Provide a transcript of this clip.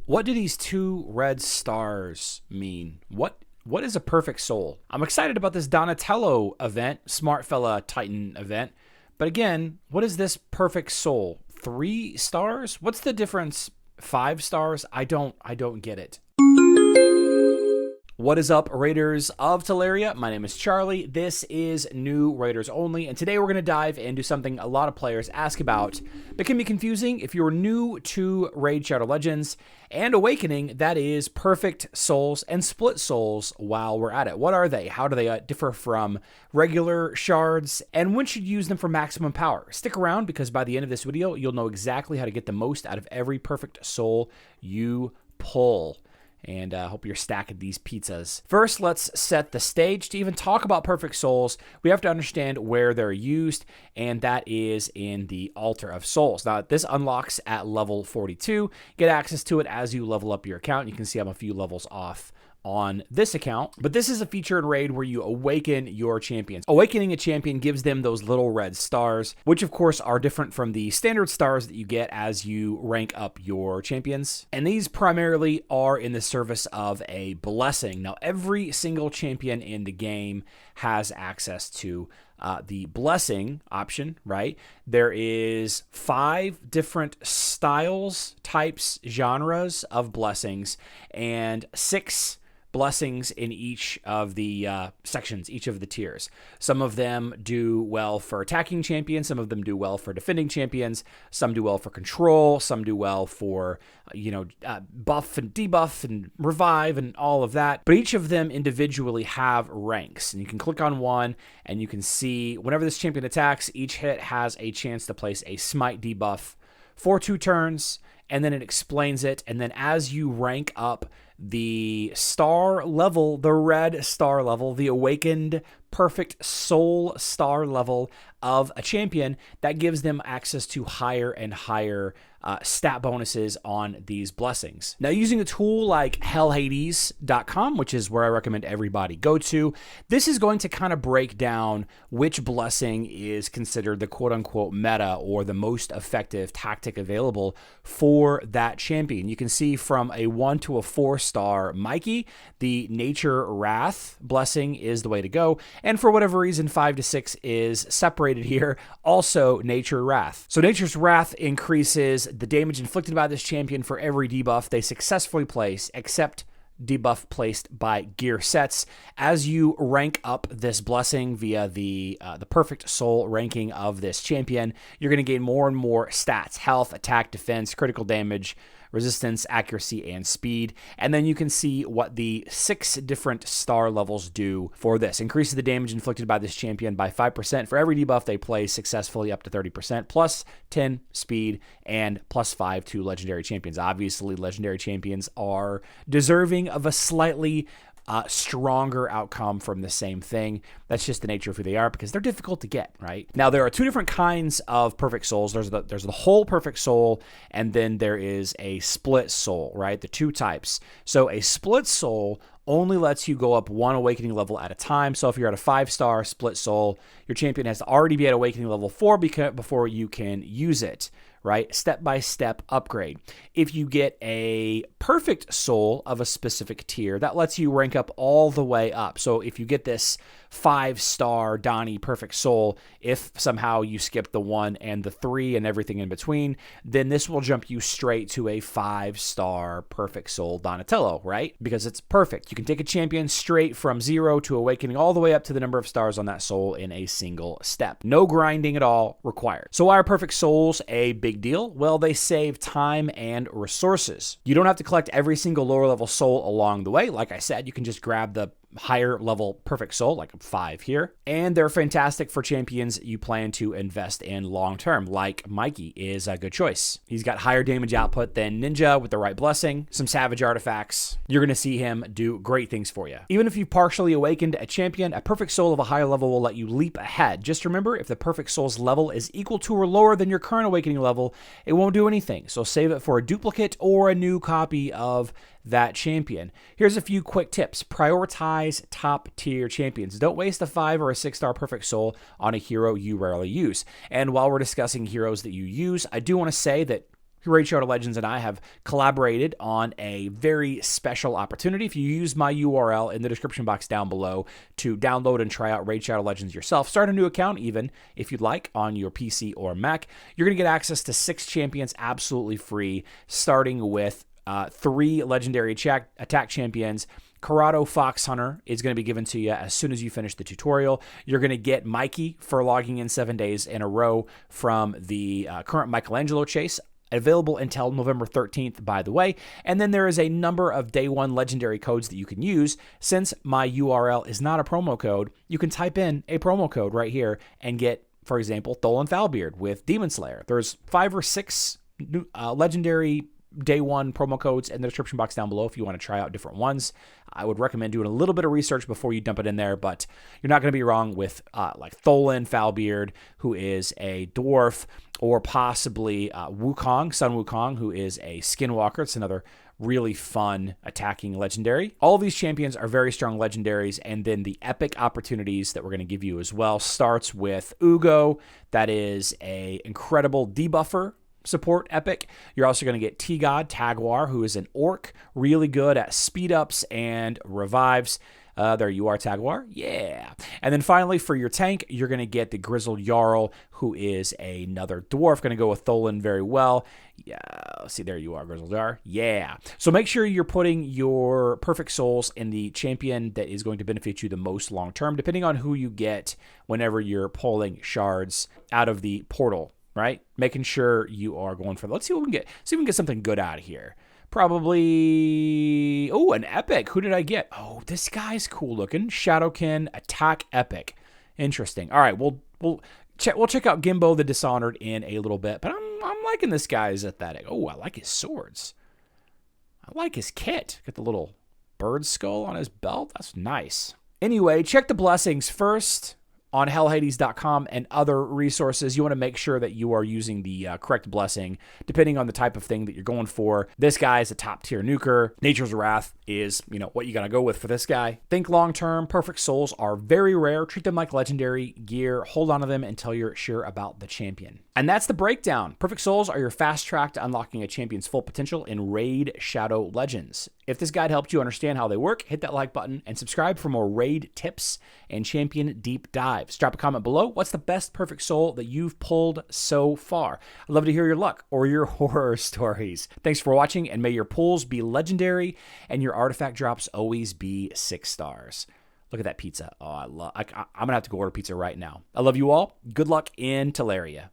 What do these 2 red stars mean? What is a perfect soul? I'm excited about this Donatello event, Smart Fella Titan event. But again, what is this perfect soul? 3 stars? What's the difference? 5 stars? I don't get it. What is up, Raiders of Teleria? My name is Charlie. This is New Raiders Only, and today we're going to dive into something a lot of players ask about. It can be confusing if you're new to Raid Shadow Legends and Awakening. That is perfect souls and split souls while we're at it. What are they? How do they differ from regular shards? And when should you use them for maximum power? Stick around, because by the end of this video, you'll know exactly how to get the most out of every perfect soul you pull. And I hope you're stacking these pizzas. First, let's set the stage. To even talk about perfect souls, we have to understand where they're used, and that is in the Altar of Souls. Now, this unlocks at level 42. Get access to it as you level up your account. You can see I'm a few levels off on this account, but this is a feature in Raid where you awaken your champions. Awakening a champion gives them those little red stars, which of course are different from the standard stars that you get as you rank up your champions. And these primarily are in the service of a blessing. Now, every single champion in the game has access to the blessing option, right? There is 5 different styles, types, genres of blessings, and 6 blessings in each of the sections, each of the tiers. Some of them do well for attacking champions, some of them do well for defending champions, some do well for control, some do well for, buff and debuff and revive and all of that. But each of them individually have ranks, and you can click on one and you can see whenever this champion attacks, each hit has a chance to place a smite debuff for 2 turns, and then it explains it. And then as you rank up the star level, the red star level, the awakened perfect soul star level of a champion, that gives them access to higher and higher stat bonuses on these blessings. Now, using a tool like hellhades.com, which is where I recommend everybody go to, this is going to kind of break down which blessing is considered the quote-unquote meta or the most effective tactic available for that champion. You can see from a 1 to a 4-star Mikey, the Nature Wrath blessing is the way to go. And for whatever reason, 5 to 6 is separated here, also Nature Wrath. So Nature's Wrath increases the damage inflicted by this champion for every debuff they successfully place, except debuff placed by gear sets. As you rank up this blessing via the perfect soul ranking of this champion, you're going to gain more and more stats: health, attack, defense, critical damage, resistance, accuracy, and speed. And then you can see what the 6 different star levels do for this. Increases the damage inflicted by this champion by 5% for every debuff they play successfully, up to 30%, plus 10 speed, and plus 5 to legendary champions. Obviously, legendary champions are deserving of a slightly stronger outcome from the same thing. That's just the nature of who they are, because they're difficult to get, right? Now, there are 2 different kinds of perfect souls. There's the whole perfect soul, and then there is a split soul, right? The 2 types. So a split soul only lets you go up 1 awakening level at a time. So if you're at a 5-star split soul, your champion has to already be at awakening level 4 before you can use it, right? Step-by-step upgrade. If you get a perfect soul of a specific tier, that lets you rank up all the way up. So if you get this 5-star Donnie perfect soul, if somehow you skip the 1 and the 3 and everything in between, then this will jump you straight to a 5-star perfect soul Donatello, right? Because it's perfect. You can take a champion straight from 0 to awakening all the way up to the number of stars on that soul in a single step. No grinding at all required. So why are perfect souls a big deal? Well, they save time and resources. You don't have to collect every single lower level soul along the way. Like I said, you can just grab the higher level perfect soul, like 5 here, and they're fantastic for champions you plan to invest in long term, like Mikey is a good choice. He's got higher damage output than Ninja with the right blessing, some savage artifacts. You're going to see him do great things for you. Even if you've partially awakened a champion, a perfect soul of a higher level will let you leap ahead. Just remember, if the perfect soul's level is equal to or lower than your current awakening level, it won't do anything. So save it for a duplicate or a new copy of that champion. Here's a few quick tips. Prioritize top tier champions. Don't waste a 5 or a 6-star perfect soul on a hero you rarely use. And while we're discussing heroes that you use, I do want to say that Raid Shadow Legends and I have collaborated on a very special opportunity. If you use my URL in the description box down below to download and try out Raid Shadow Legends yourself, start a new account even if you'd like on your PC or Mac, you're going to get access to 6 champions absolutely free, starting with 3 legendary attack champions. Corrado Fox Hunter is going to be given to you as soon as you finish the tutorial. You're going to get Mikey for logging in 7 days in a row from the current Michelangelo chase, available until November 13th, by the way. And then there is a number of day 1 legendary codes that you can use. Since my URL is not a promo code, you can type in a promo code right here and get, for example, Tholan Foulbeard with Demon Slayer. There's 5 or 6 legendary day 1 promo codes in the description box down below if you want to try out different ones. I would recommend doing a little bit of research before you dump it in there, but you're not going to be wrong with like Tholan Foulbeard, who is a dwarf, or possibly Wukong, Sun Wukong, who is a skinwalker. It's another really fun attacking legendary. All of these champions are very strong legendaries, and then the epic opportunities that we're going to give you as well starts with Uugo. That is a incredible debuffer support epic. You're also going to get T-God, Tagoar, who is an orc, really good at speed ups and revives. There you are, Tagoar. Yeah. And then finally, for your tank, you're going to get the Grizzled Jarl, who is another dwarf. Going to go with Tholan very well. Yeah. See, there you are, Grizzled Jarl. Yeah. So make sure you're putting your perfect souls in the champion that is going to benefit you the most long term, depending on who you get whenever you're pulling shards out of the portal. Right? Making sure you are going for, let's see what we can get. See if we can get something good out of here. Probably, oh, an epic. Who did I get? Oh, this guy's cool looking. Shadowkin attack epic. Interesting. All right, we'll check out Gimbo the Dishonored in a little bit, but I'm liking this guy's aesthetic. Oh, I like his swords. I like his kit. Got the little bird skull on his belt. That's nice. Anyway, check the blessings first on hellhades.com and other resources. You want to make sure that you are using the correct blessing, depending on the type of thing that you're going for. This guy is a top tier nuker. Nature's Wrath is, what you got to go with for this guy. Think long term. Perfect souls are very rare. Treat them like legendary gear. Hold on to them until you're sure about the champion. And that's the breakdown. Perfect souls are your fast track to unlocking a champion's full potential in Raid Shadow Legends. If this guide helped you understand how they work, hit that like button and subscribe for more raid tips and champion deep dives. Drop a comment below. What's the best perfect soul that you've pulled so far? I'd love to hear your luck or your horror stories. Thanks for watching, and may your pulls be legendary and your artifact drops always be 6 stars. Look at that pizza. Oh, I'm going to have to go order pizza right now. I love you all. Good luck in Teleria.